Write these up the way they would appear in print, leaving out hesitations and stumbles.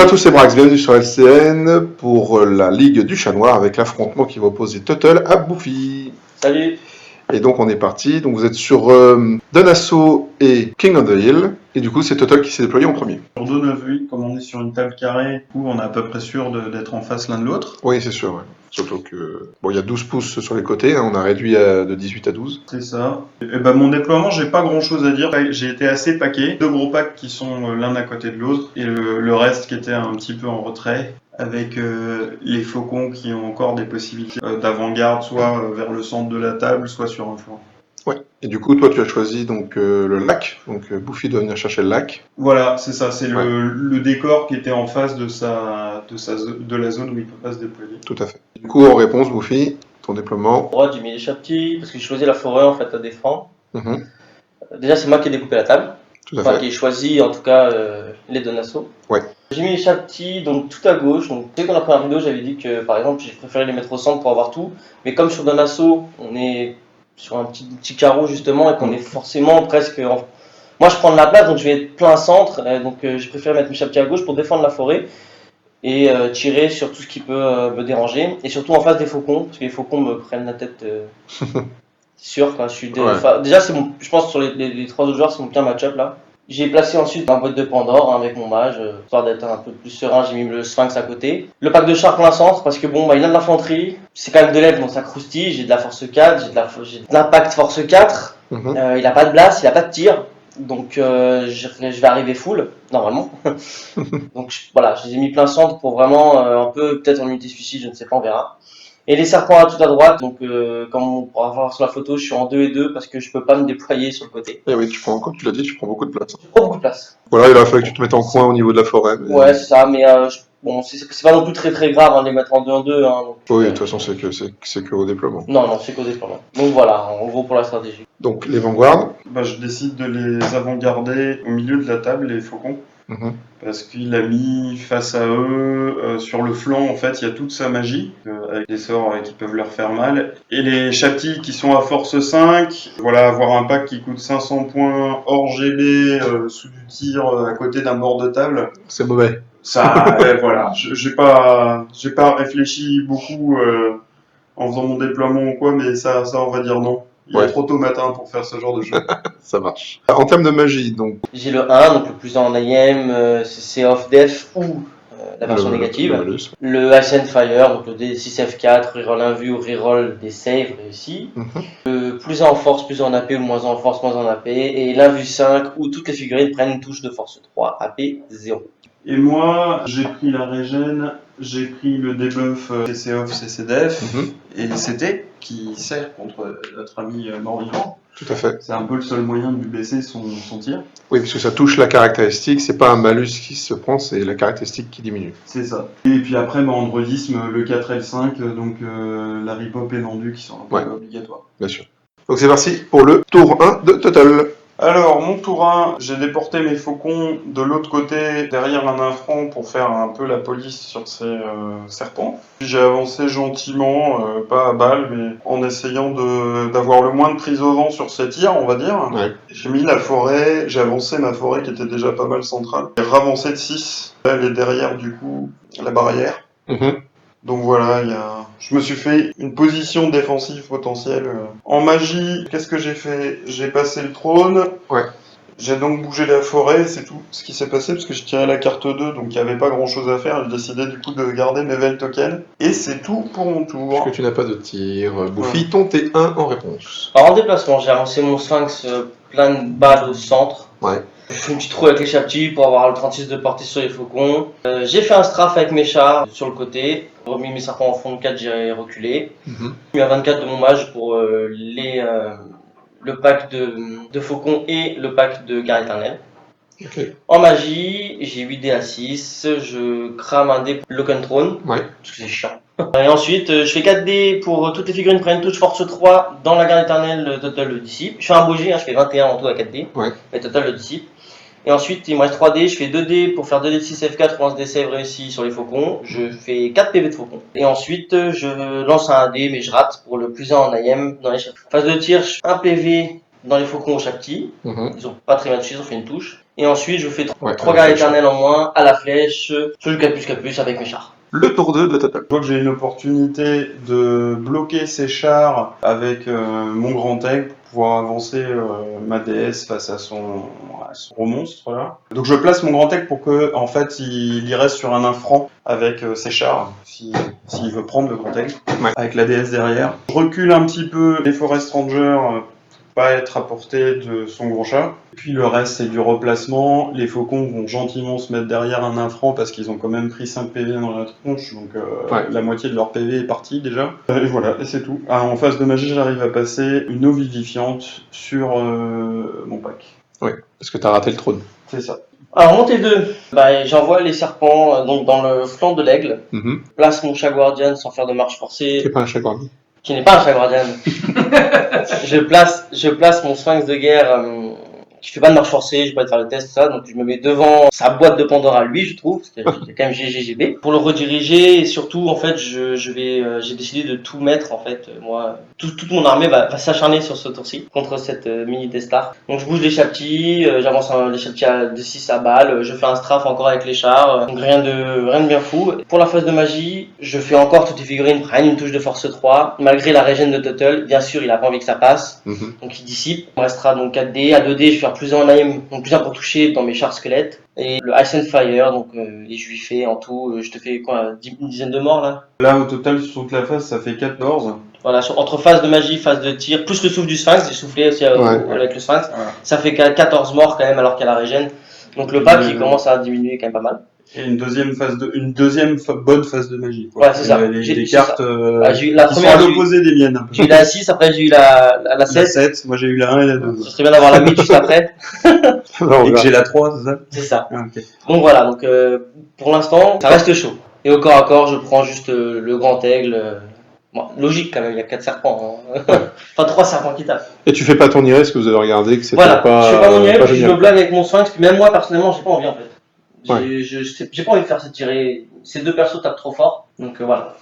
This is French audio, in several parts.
à tous, c'est Brax, bienvenue sur LCN pour la Ligue du Chat Noir avec l'affrontement qui va opposer Tuttle à Bouffi. Salut. Et donc on est parti, donc vous êtes sur Donasso et King of the Hill, et du coup c'est Tuttle qui s'est déployé en premier. Sur Donasso, comme on est sur une table carrée, du coup on est à peu près sûr d'être en face l'un de l'autre. Oui c'est sûr, ouais. Surtout que bon il y a 12 pouces sur les côtés, hein, on a réduit de 18 à 12. C'est ça. Et ben mon déploiement, j'ai pas grand chose à dire, j'ai été assez paqué. Deux gros packs qui sont l'un à côté de l'autre, et le reste qui était un petit peu en retrait, avec les faucons qui ont encore des possibilités d'avant-garde, soit vers le centre de la table, soit sur un flanc. Ouais, et du coup toi tu as choisi donc le lac, donc Bouffi doit venir chercher le lac. Voilà, c'est ça, c'est le décor qui était en face de la zone où il peut pas se déployer. Tout à fait. Du coup en réponse Bouffi, ton déploiement. Droite, j'ai mis les chaptis parce que j'ai choisi la forêt en fait à défendre. Déjà, c'est moi qui ai découpé la table. Tout à Enfin, fait. qui ai choisi en tout cas les Donasso. Ouais. J'ai mis les chaptis donc tout à gauche. Donc, tu sais, dans la première vidéo, j'avais dit que par exemple, j'ai préféré les mettre au centre pour avoir tout. Mais comme sur Donasso, on est sur un petit carreau justement et qu'on est forcément presque. Moi, je prends de la place donc je vais être plein centre. Donc, j'ai préféré mettre mes chaptis à gauche pour défendre la forêt et tirer sur tout ce qui peut me déranger. Et surtout en face des faucons, parce que les faucons me prennent la tête. Sûr, quand je suis déjà, c'est je pense sur les trois autres joueurs, c'est mon pire match-up là. J'ai placé ensuite un boîte de Pandore avec mon mage, histoire d'être un peu plus serein. J'ai mis le Sphinx à côté. Le pack de char plein centre, parce que bon, il a de l'infanterie, c'est quand même de l'aide, donc ça croustille. J'ai de la force 4, j'ai de l'impact force 4. Il a pas de blast, il a pas de tir. Donc je vais arriver full, normalement. Donc voilà, je les ai mis plein centre pour vraiment un peu, peut-être en unité suicide, je ne sais pas, on verra. Et les serpents à tout à droite, donc comme on pourra voir sur la photo, je suis en 2 et 2 parce que je peux pas me déployer sur le côté. Et oui, comme tu l'as dit, tu prends beaucoup de place. Je prends beaucoup de place. Voilà, il a fallu que tu te mettes en coin au niveau de la forêt. Mais... Ouais, c'est ça, mais bon, c'est pas non plus très grave de les mettre en 2 en 2. Hein, donc, oui, de toute façon, c'est que au déploiement. Non, c'est qu'au déploiement. Donc voilà, en gros pour la stratégie. Donc les vanguards. Bah, je décide de les avant-garder au milieu de la table, les faucons. Parce qu'il a mis face à eux, sur le flanc, en fait, il y a toute sa magie, avec des sorts qui peuvent leur faire mal. Et les chaptis qui sont à force 5, voilà, avoir un pack qui coûte 500 points hors GB, sous du tir, à côté d'un bord de table. C'est mauvais. Ça, voilà, j'ai pas réfléchi beaucoup en faisant mon déploiement ou quoi, mais ça on va dire non. Il est trop tôt matin pour faire ce genre de choses. Ça marche. En termes de magie, donc... J'ai le 1, donc le plus en IM, c'est Off Def ou la version négative. Le Ice and Fire, donc le D6F4, reroll un vue ou reroll des saves réussis. Le plus en force, plus en AP ou moins en force, moins en AP. Et l'invue 5 où toutes les figurines prennent une touche de force 3, AP 0. Et moi, j'ai pris la régène, j'ai pris le debuff CC-Off, CC-Def et CT qui sert contre notre ami mort-vivant. Tout à fait. C'est un peu le seul moyen de lui baisser son tir. Oui, puisque ça touche la caractéristique, c'est pas un malus qui se prend, c'est la caractéristique qui diminue. C'est ça. Et puis après, androidisme, le 4L5, donc la ripop et l'endu qui sont un peu obligatoires. Bien sûr. Donc c'est parti pour le tour 1 de Tuttle. Alors, mon tour 1, j'ai déporté mes faucons de l'autre côté, derrière un infront, pour faire un peu la police sur ces serpents. J'ai avancé gentiment, pas à balle, mais en essayant d'avoir le moins de prise au vent sur ces tirs, on va dire. J'ai mis la forêt, j'ai avancé ma forêt qui était déjà pas mal centrale. J'ai ravancé de 6, elle est derrière du coup la barrière. Donc voilà, je me suis fait une position défensive potentielle. En magie, qu'est-ce que j'ai fait? J'ai passé le trône. J'ai donc bougé la forêt, c'est tout ce qui s'est passé, parce que j'ai tiré la carte 2, donc il n'y avait pas grand chose à faire. J'ai décidé du coup de garder mes Veil tokens. Et c'est tout pour mon tour. Parce que tu n'as pas de tir. Bouffi, ton T1 en réponse. Alors en déplacement, j'ai avancé mon Sphinx plein de balles au centre. J'ai fait une petite roue avec les chaptis pour avoir le 36 de portée sur les faucons. J'ai fait un strafe avec mes chars sur le côté. J'ai remis mes serpents en front de 4, j'ai reculé. J'ai mis un 24 de mon mage pour le pack de faucons et le pack de garde éternelle. En magie, j'ai 8 dés à 6. Je crame un dé Lock and Throne, parce que c'est chiant. Et ensuite, je fais 4 dés pour toutes les figurines prennent touche force 3 dans la garde éternelle, Total le dissipe. Je fais un bouger, je fais 21 en tout à 4 dés, et Total le dissipe. Et ensuite, il me reste 3 dés, je fais 2 dés pour faire 2 dés de 6 F4 pour un dé save réussi sur les faucons. Je fais 4 PV de faucons. Et ensuite, je lance un dé, mais je rate pour le plus 1 en IM dans les chaptis. Phase de tir, 1 PV dans les faucons au chapti. Ils ont pas très bien touché, ils ont fait une touche. Et ensuite, je fais Ouais, 3 à la gardes flèche. éternels en moins, à la flèche, sur du Capus avec mes chars. Le tour 2 de Total. Je vois que j'ai une opportunité de bloquer ces chars avec mon grand aigle pour pouvoir avancer ma déesse face à son gros monstre là. Donc je place mon grand aigle pour que en fait il y reste sur un infrant avec ses chars s'il veut prendre le grand aigle avec la déesse derrière. Je recule un petit peu les Forest Rangers pas être à portée de son gros chat. Puis le reste, c'est du replacement. Les faucons vont gentiment se mettre derrière un infrant parce qu'ils ont quand même pris 5 PV dans la tronche, donc la moitié de leur PV est partie déjà. Et voilà, et c'est tout. Ah, en phase de magie, j'arrive à passer une eau vivifiante sur mon pack. Oui, parce que t'as raté le trône. C'est ça. Alors, montée 2, j'envoie les serpents donc dans le flanc de l'aigle. Place mon chat guardian sans faire de marche forcée. C'est pas un chat guardian. Qui n'est pas un chat guardian. je place mon sphinx de guerre qui fait pas de marche forcée, je vais pas te faire le test, ça, donc je me mets devant sa boîte de Pandora, lui, je trouve, parce qu'il y a quand même GGGB, pour le rediriger, et surtout, en fait, j'ai décidé de tout mettre, en fait, moi, toute mon armée va s'acharner sur ce tour-ci, contre cette mini Destar. Donc je bouge les chaptis, j'avance les chaptis de 6 à balle, je fais un strafe encore avec les chars, donc rien de bien fou. Pour la phase de magie, je fais encore toutes les figurines prennent une touche de force 3, malgré la régène de Tuttle, bien sûr, il a pas envie que ça passe, donc il dissipe. Il me restera donc 4D, à 2D, je vais faire plus un aim, donc plus un pour toucher dans mes chars squelettes. Et le Ice and Fire, donc les juifs en tout, je te fais quoi, une dizaine de morts là. Là, au total, sur toute la phase, ça fait 14. Voilà, entre phase de magie, phase de tir, plus le souffle du Sphinx, j'ai soufflé aussi avec le Sphinx, ça fait 14 morts quand même alors qu'il y a la régène. Donc le pack il commence à diminuer quand même pas mal. Et une deuxième bonne phase de magie. Quoi. Ouais, c'est ça. Des cartes j'ai eu la qui première, sont à l'opposé des miennes. J'ai eu la 6, après j'ai eu la 7. La 7, moi j'ai eu la 1 et la 2. Ce serait bien d'avoir la 8 juste après. Et que j'ai la 3, c'est ça? C'est ça. Ah, okay. Donc voilà, donc pour l'instant, ça reste chaud. Et au corps à corps, je prends juste le grand aigle. Bon, logique quand même, il y a 4 serpents. Hein. Enfin 3 serpents qui tapent. Et tu fais pas ton IRS parce que vous avez regardé que c'était voilà, pas. Je fais pas mon IRS, pas je génial. me blague avec mon Sphinx, puis même moi personnellement, j'ai pas envie en fait. Ouais. J'ai pas envie de faire se tirer. Ces deux persos tapent trop fort, donc voilà.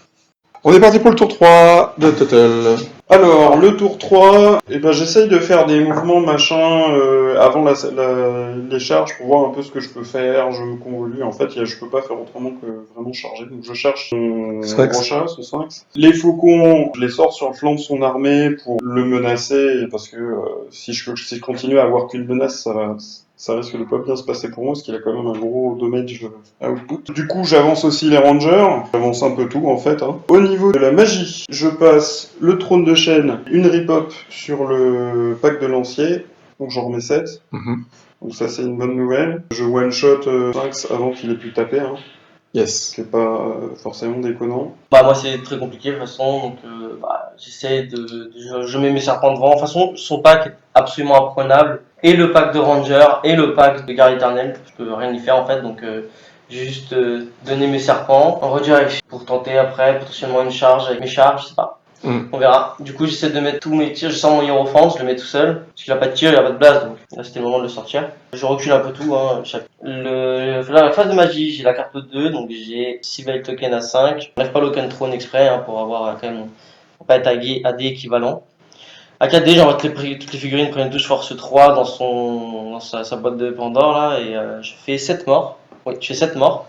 On est parti pour le tour 3 de Total. Alors, le tour 3, j'essaye de faire des mouvements machin avant les charges pour voir un peu ce que je peux faire. Je me convolue. En fait, je peux pas faire autrement que vraiment charger. Donc, je cherche son gros chat, son Sphinx. Les faucons, je les sors sur le flanc de son armée pour le menacer parce que si je continue à avoir qu'une menace, ça risque de pas bien se passer pour moi, parce qu'il a quand même un gros damage output. Du coup, j'avance aussi les rangers, j'avance un peu tout en fait. Hein. Au niveau de la magie, je passe le trône de chêne, une rip-up sur le pack de lancier, donc j'en remets 7. Donc ça c'est une bonne nouvelle. Je one-shot Sphinx avant qu'il ait pu taper, hein. Yes. C'est pas forcément déconnant. Moi c'est très compliqué de toute façon, donc j'essaie je mets mes serpents devant. De toute façon, son pack est absolument imprenable. Et le pack de Ranger et le pack de Garde éternelle, je peux rien y faire en fait, donc j'ai juste donné mes serpents en redirect pour tenter après potentiellement une charge avec mes chars, je sais pas. On verra. Du coup, j'essaie de mettre tous mes tirs, je sors mon Hierophant, je le mets tout seul, parce qu'il a pas de tir, il a pas de blast, donc là c'était le moment de le sortir. Je recule un peu tout, hein, la phase de magie, j'ai la carte 2, donc j'ai Civil Token à 5. Je n'arrive pas l'Oken Throne exprès, hein, pour avoir quand même, pour pas être AD équivalent. À 4D, j'envoie toutes les figurines prennent une touche force 3 dans sa boîte de Pandore là, et je fais 7 morts. Oui, je fais 7 morts.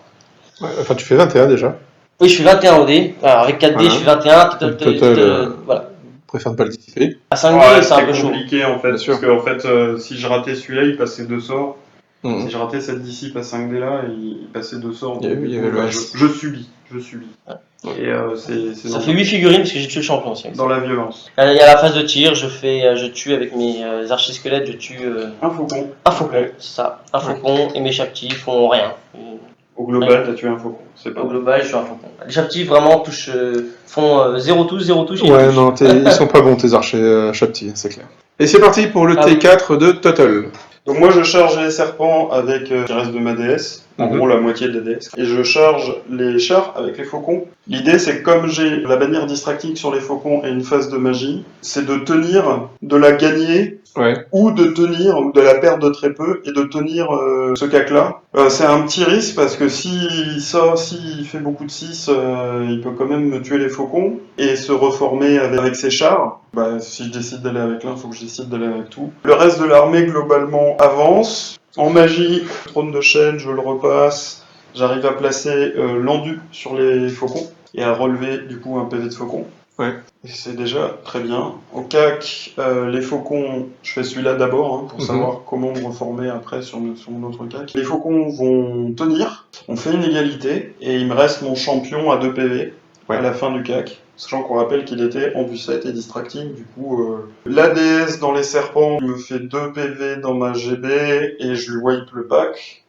Ouais, enfin, tu fais 21 déjà. Oui, je fais 21 au dé. Alors, avec 4D, voilà. je fais 21. Total, voilà. Je préfère ne pas le dissiper. À 5D, c'est un peu chaud. C'est compliqué en fait, parce que en fait, si je ratais celui-là, il passait 2 sorts. Si je ratais cette dissipe à 5D là, il passait 2 sorts. Il y avait le S. Je subis. Ouais. Et ça fait 8 figurines parce que j'ai tué le champion aussi. Dans la violence. Il y a la phase de tir, je tue avec mes archi-squelettes, je tue un faucon. Un faucon, c'est ça. Un faucon et mes chaptis font rien. Au global, t'as tué un faucon. Au global, je suis un faucon. Les chaptis vraiment font 0 touche, 0 touche. Ouais, non, ils sont pas bons tes archers chaptis, c'est clair. Et c'est parti pour le T4 de Total. Donc moi je charge les serpents avec le reste de ma déesse, en gros la moitié de la déesse, et je charge les chars avec les faucons. L'idée c'est que comme j'ai la bannière distractique sur les faucons et une phase de magie, c'est de tenir, de la gagner, ou de tenir, ou de la perdre de très peu, et de tenir ce cac-là. C'est un petit risque parce que s'il fait beaucoup de 6, il peut quand même me tuer les faucons et se reformer avec ses chars. Si je décide d'aller avec l'un, il faut que je décide d'aller avec tout. Le reste de l'armée globalement avance. En magie, trône de chêne, je le repasse. J'arrive à placer l'endu sur les faucons et à relever du coup un PV de faucon. Ouais. Et c'est déjà très bien. Au CAC, les faucons, je fais celui-là d'abord pour savoir comment me reformer après sur mon autre CAC. Les faucons vont tenir, on fait une égalité et il me reste mon champion à 2 PV à la fin du CAC. Sachant qu'on rappelle qu'il était en bucette et distracting, du coup, l'ADS dans les serpents me fait 2 PV dans ma GB et je lui wipe le pack.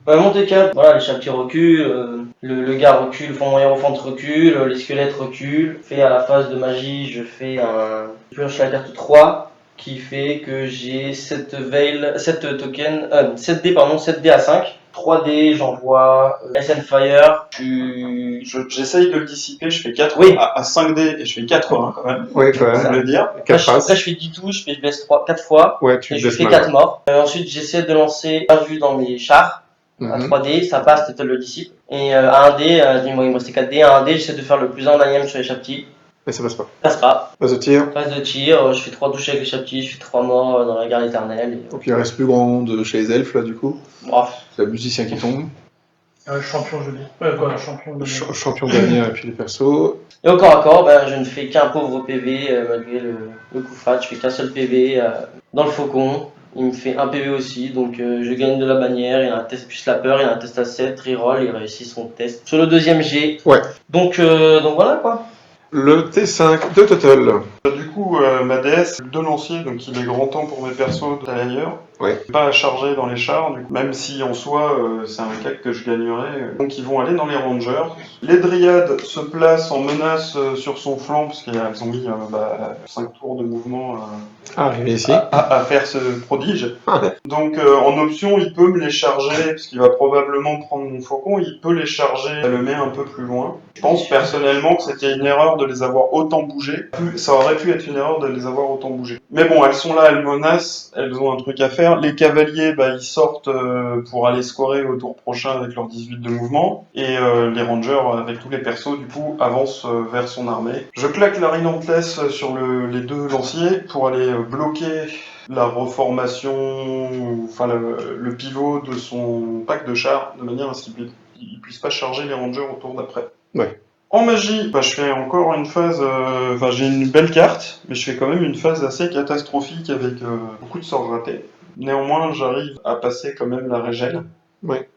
Mon T4, voilà, les chaptiers reculent, le gars recule, le fond moyen au fond recule, les squelettes reculent. Fait à la phase de magie, je fais un purge la carte 3 qui fait que j'ai 7 tokens, 7D pardon, 7D à 5. 3D, j'envoie SN Fire. J'essaye de le dissiper, je fais 4 Oui. à 5D et je fais 4 quand même. Ouais, quand Faut même. le dire. Après, je fais 10 touches, je blesse 4 fois. Ouais, tu Et je blesses fais mal. 4 morts. Ensuite, j'essaie de lancer un vue dans mes chars. À 3D, ça passe, Total le dissipe. Et à 1D, il me restait 4D. À 1D, j'essaie de faire le plus en manième sur les chaptis. Mais ça passe pas. Ça passe pas. Phase de tir. Phase de tir, je fais 3 touches avec les chaptis, je fais 3 morts dans la guerre éternelle. Donc il reste plus grand de chez les elfes là du coup. Bref. C'est le musicien qui tombe. Champion, je dis. Champion de Champion gagnant et puis les persos. Et au corps à corps, je ne fais qu'un pauvre PV malgré le coup fat. Je fais qu'un seul PV dans le faucon. Il me fait un PV aussi, donc je gagne de la bannière. Il y a un test plus la peur, il y a un test à 7, reroll, il réussit son test sur le deuxième G. Ouais. Donc voilà quoi. Le T5 de Total. Du coup, ma DS, le 2 lanciers, donc il est grand temps pour mes persos d'aller ailleurs. Ouais. Pas à charger dans les chars, du coup, même si en soi c'est un CAC que je gagnerais. Donc ils vont aller dans les rangers. Les dryades se placent en menace sur son flanc, parce qu'elles ont mis 5 tours de mouvement Arrivé ici. à faire ce prodige. Donc en option, il peut me les charger, parce qu'il va probablement prendre mon faucon, il peut les charger, elle le met un peu plus loin. Je pense personnellement que c'était une erreur de les avoir autant bougés. Ça aurait pu être une erreur de les avoir autant bougés. Mais bon, elles sont là, elles menacent, elles ont un truc à faire. Les cavaliers, ils sortent pour aller scorer au tour prochain avec leur 18 de mouvement. Et les rangers, avec tous les persos, du coup, avancent vers son armée. Je claque la Rhinanthès sur les 2 lanciers pour aller bloquer la reformation, enfin le pivot de son pack de chars, de manière à ce qu'il puisse pas charger les rangers au tour d'après. Ouais. En magie, je fais encore une phase, j'ai une belle carte, mais je fais quand même une phase assez catastrophique avec beaucoup de sorts ratés. Néanmoins, j'arrive à passer quand même la régène. Ouais.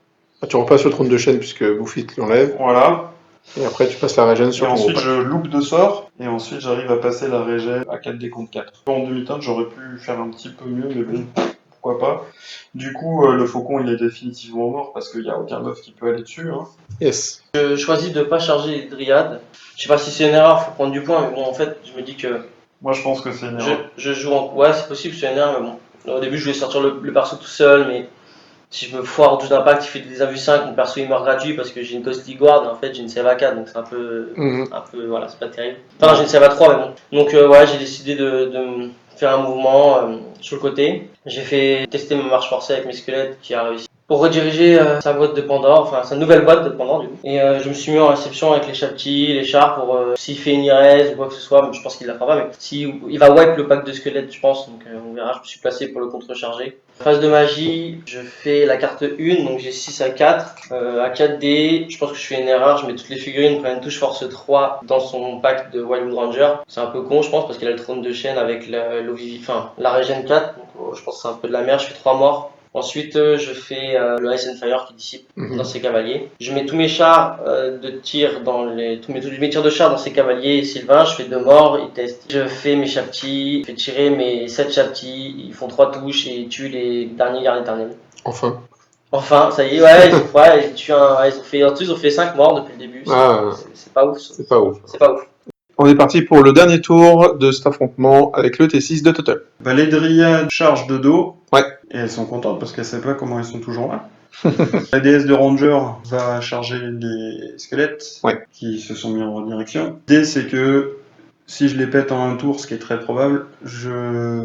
Ah, tu repasses sur le trône de chêne puisque Bouffit l'enlève. Voilà. Et après tu passes la régène sur Et ton ensuite, gros pack. je loupe 2 sorts, et ensuite j'arrive à passer la régène à 4D contre 4. En demi-teinte, j'aurais pu faire un petit peu mieux, mais bon, pourquoi pas. Du coup, le faucon, il est définitivement mort, parce qu'il n'y a aucun buff qui peut aller dessus. Yes. Je choisis de pas charger les dryades. Je sais pas si c'est une erreur, faut prendre du point, mais bon, en fait, je me dis que Moi, je pense que c'est une erreur. je joue en. Ouais, c'est possible, c'est une erreur, mais bon. Au début, je voulais sortir le perso tout seul, mais si je me foire tout d'impact, il fait des AV 5, mon perso il meurt gratuit parce que j'ai une Ghostly Guard et en fait j'ai une save à 4, donc c'est un peu, voilà, c'est pas terrible. Enfin, j'ai une save à 3, mais bon. Donc, ouais, j'ai décidé de faire un mouvement sur le côté. J'ai fait tester ma marche forcée avec mes squelettes qui a réussi. Pour rediriger sa boîte de Pandore, enfin sa nouvelle boîte de Pandore du coup. Et je me suis mis en réception avec les chaptis, les chars pour s'il fait une IRS ou quoi que ce soit, je pense qu'il la fera pas, mais il va wipe le pack de squelettes je pense, donc on verra, je me suis placé pour le contrecharger. Phase de magie, je fais la carte 1, donc j'ai 6 à 4. À 4D, je pense que je fais une erreur, je mets toutes les figurines, prennent une touche force 3 dans son pack de Wildwood Ranger. C'est un peu con je pense parce qu'il a le trône de chêne avec la régène 4, donc je pense que c'est un peu de la merde, je fais 3 morts. Ensuite, je fais le Ice and Fire qui dissipe dans ses cavaliers. Je mets tous mes chars de tir tous mes tirs de chars dans ses cavaliers. Sylvain, je fais 2 morts, il teste. Je fais mes chaptis, je fais tirer mes 7 chaptis, ils font 3 touches et ils tuent les derniers gardes éternels. Enfin, ça y est, ouais, ils ont fait 5 morts depuis le début. C'est pas ouf. C'est pas ouf. C'est pas ouf. On est parti pour le dernier tour de cet affrontement avec le T6 de Total. Les dryades chargent de dos. Ouais. Et elles sont contentes parce qu'elles ne savent pas comment elles sont toujours là. La déesse de Ranger va charger les squelettes qui se sont mis en redirection. L'idée c'est que si je les pète en un tour, ce qui est très probable, je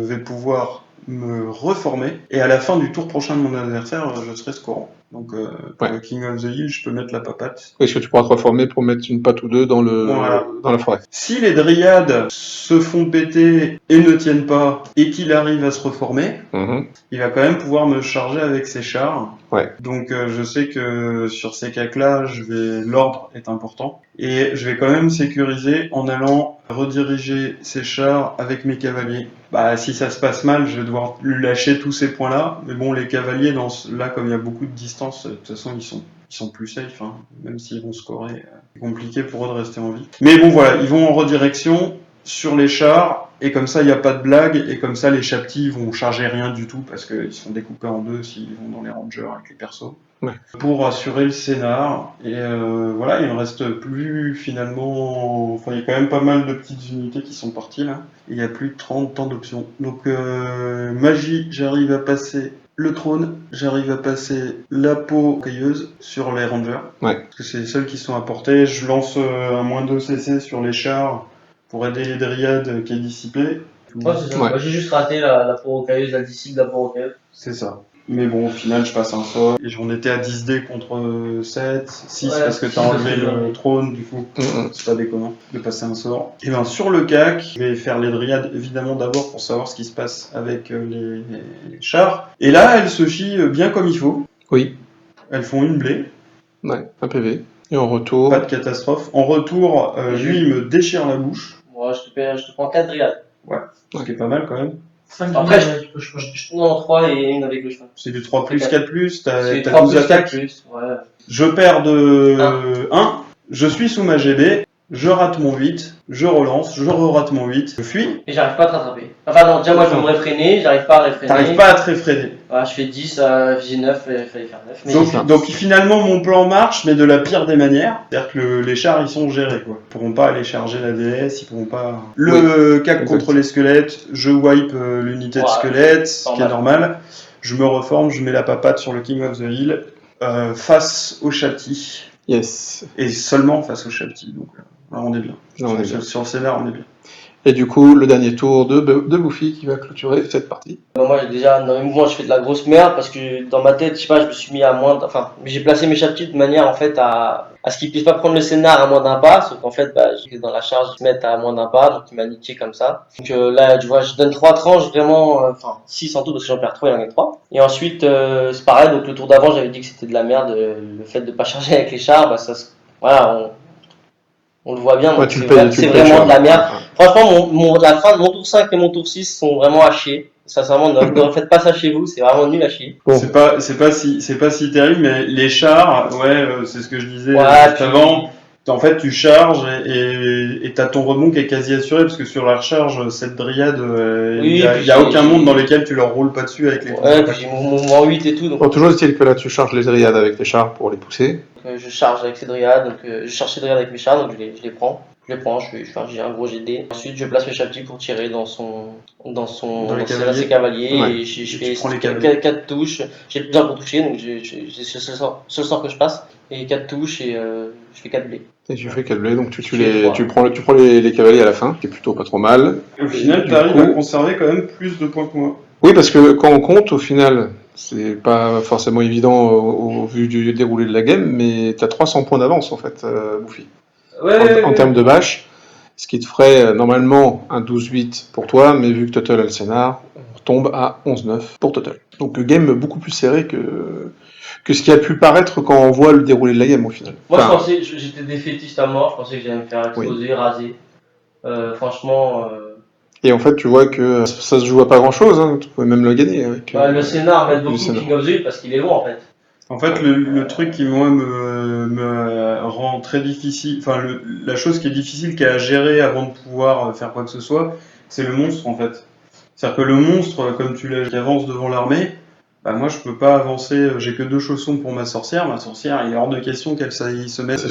vais pouvoir me reformer et à la fin du tour prochain de mon adversaire, je serai scorant. Donc pour Ouais. le King of the Hill, je peux mettre la papate. Est-ce que tu pourras te reformer pour mettre une patte ou deux dans Voilà. dans la forêt? Si les dryades se font péter et ne tiennent pas, et qu'il arrive à se reformer, Mhm. il va quand même pouvoir me charger avec ses chars. Ouais. Donc je sais que sur ces cas-là, l'ordre est important. Et je vais quand même sécuriser en allant rediriger ces chars avec mes cavaliers. Bah si ça se passe mal, je vais devoir lui lâcher tous ces points-là. Mais bon, les cavaliers, là, comme il y a beaucoup de distance, de toute façon, ils sont plus safe, hein. Même s'ils vont scorer, c'est compliqué pour eux de rester en vie. Mais bon, voilà, ils vont en redirection sur les chars, et comme ça, il n'y a pas de blague, et comme ça, les chaptis vont charger rien du tout, parce qu'ils sont découpés en deux s'ils vont dans les rangers avec les persos. Ouais. Pour assurer le scénar, et voilà, il ne reste plus finalement... Enfin, il y a quand même pas mal de petites unités qui sont parties, là. Il y a plus de 30 temps d'options. Donc, magie, j'arrive à passer le trône, j'arrive à passer la peau cailleuse sur les rangers. Ouais. Parce que c'est les seuls qui sont à portée. Je lance un -2 CC sur les chars pour aider les dryades qui est dissipé. Ouais, c'est ça. Ouais. Moi, j'ai juste raté la porocailleuse, la disciple de la porocailleuse. C'est ça. Mais bon, au final, je passe un sort. Et j'en étais à 10 dés contre 7, 6 Ouais, parce que t'as six enlevé parce que le trône, du coup. Mhm. C'est pas déconnant de passer un sort. Et bien, sur le CAC, je vais faire les dryades évidemment d'abord pour savoir ce qui se passe avec les chars. Et là, elles se chient bien comme il faut. Oui. Elles font une blé, Ouais. Un PV. Et en retour. pas de catastrophe. En retour, lui, il me déchire la bouche. Moi, je te prends 4 dryades. Ce qui est pas mal quand même. 5 Après, non, Non, 3 et une avec le cheval. C'est du 3+, 4+, C'est t'as 3 12 plus 4 attaques. plus. Ouais. Je perds de 1, je suis sous ma GB, je rate mon 8, je relance, je re-rate mon 8, je fuis. Et j'arrive pas à te rattraper. Enfin, non, déjà, moi, je veux me réfréner, j'arrive pas à réfréner. T'arrives pas à te réfréner. Ouais, je fais 10, j'ai 9, il fallait faire 9. Mais Donc finalement mon plan marche, mais de la pire des manières. C'est-à-dire que les chars ils sont gérés quoi. Ils pourront pas aller charger la DS, ils pourront pas. Le CAC contre les squelettes, je wipe l'unité de squelettes, ce qui est normal. Je me reforme, je mets la papate sur le King of the Hill, face au châti. Yes. Et seulement face au châti. Donc là on est bien. Là, on est bien. Sur le scénar on est bien. Et du coup, le dernier tour de Buffy qui va clôturer cette partie. moi, déjà, dans les mouvements, je fais de la grosse merde parce que dans ma tête, je sais pas, je me suis mis à enfin, j'ai placé mes chaptiers de manière, en fait, à ce qu'ils puissent pas prendre le scénar à moins d'un pas, sauf qu'en fait, j'étais dans la charge, ils se mettent à moins d'un pas, donc ils m'a niqué comme ça. Donc là, tu vois, je donne 3 tranches vraiment, enfin, 6 en tout parce que j'en perds 3, il en a 3. Et ensuite, c'est pareil, donc le tour d'avant, j'avais dit que c'était de la merde, le fait de pas charger avec les chars, voilà, on le voit bien, donc c'est vraiment de la merde. Franchement, la fin de mon tour 5 et mon tour 6 sont vraiment à chier. Sincèrement, ne refaites pas ça chez vous, c'est vraiment nul à chier. Bon. C'est pas si terrible, mais les chars, c'est ce que je disais Ouais, avant. En fait, tu charges et t'as ton rebond qui est quasi assuré parce que sur la recharge, cette dryade, il y a aucun monde dans lequel tu leur roules pas dessus avec les. Ouais, puis j'ai mon mouvement 8 et tout, donc Bon, toujours est-il que là, tu charges les dryades avec les chars pour les pousser. je charge avec ces dryades, donc je charge ces dryades avec mes chars, donc je les prends. J'ai un gros GD. Ensuite, je place mes chaptis pour tirer dans ses cavaliers. Ouais. Et je Tu fais prends les cavaliers. 4 touches. J'ai plusieurs pour toucher, donc c'est le seul sort que je passe. Et 4 touches et je fais 4 blés. Et tu fais 4 blés, donc tu Je prends les cavaliers à la fin, qui est plutôt pas trop mal. Au final, Du t'arrives coup- à conserver quand même plus de points que moi. Oui, parce que quand on compte, au final, c'est pas forcément évident au vu du déroulé de la game, mais t'as 300 points d'avance en fait, Buffy. En termes de bâche, ce qui te ferait normalement un 12-8 pour toi, mais vu que Total a le scénar, on tombe à 11-9 pour Total. Donc le game beaucoup plus serré que ce qui a pu paraître quand on voit le déroulé de la game au final. Moi, Enfin, j'étais défaitiste à mort. Je pensais que j'allais me faire exploser, raser. Franchement, et en fait, tu vois que ça se joue à pas grand chose, hein. Tu pouvais même le gagner avec. le scénar m'aide le beaucoup scénar. King of the Hill parce qu'il est long en fait. En fait, le truc qui moi me rend très difficile, enfin la chose qui est difficile qui est à gérer avant de pouvoir faire quoi que ce soit, c'est le monstre en fait. C'est-à-dire que le monstre, comme tu l'as, qui avance devant l'armée, bah moi je peux pas avancer, j'ai que 2 chaussons pour ma sorcière, il est hors de question qu'elle se mette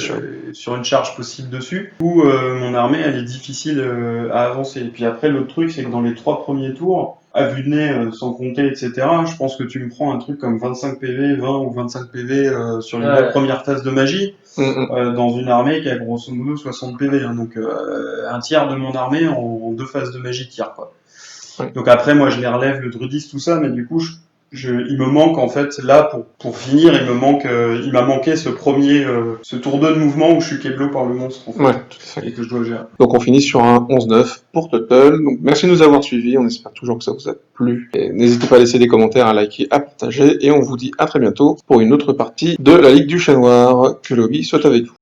sur une charge possible dessus. Du coup, mon armée elle est difficile à avancer. Et puis après l'autre truc c'est que dans les 3 premiers tours, à vue de nez, sans compter, etc., je pense que tu me prends un truc comme 25 PV, 20 ou 25 PV sur les 2 premières phases de magie, dans une armée qui a grosso modo 60 PV, hein, donc un tiers de mon armée en 2 phases de magie tire, quoi. Ouais. Donc après, moi je les relève, le druidiste, tout ça, mais du coup, il me manque en fait là pour finir, il m'a manqué ce tour 2 de mouvement où je suis Keblo par le monstre en fait, Ouais, tout à fait. et que je dois gérer. Donc on finit sur un 11-9 pour Tuttle. Donc merci de nous avoir suivis, on espère toujours que ça vous a plu. Et n'hésitez pas à laisser des commentaires, à liker, à partager, et on vous dit à très bientôt pour une autre partie de la Ligue du Chat Noir. Que le hobby soit avec vous.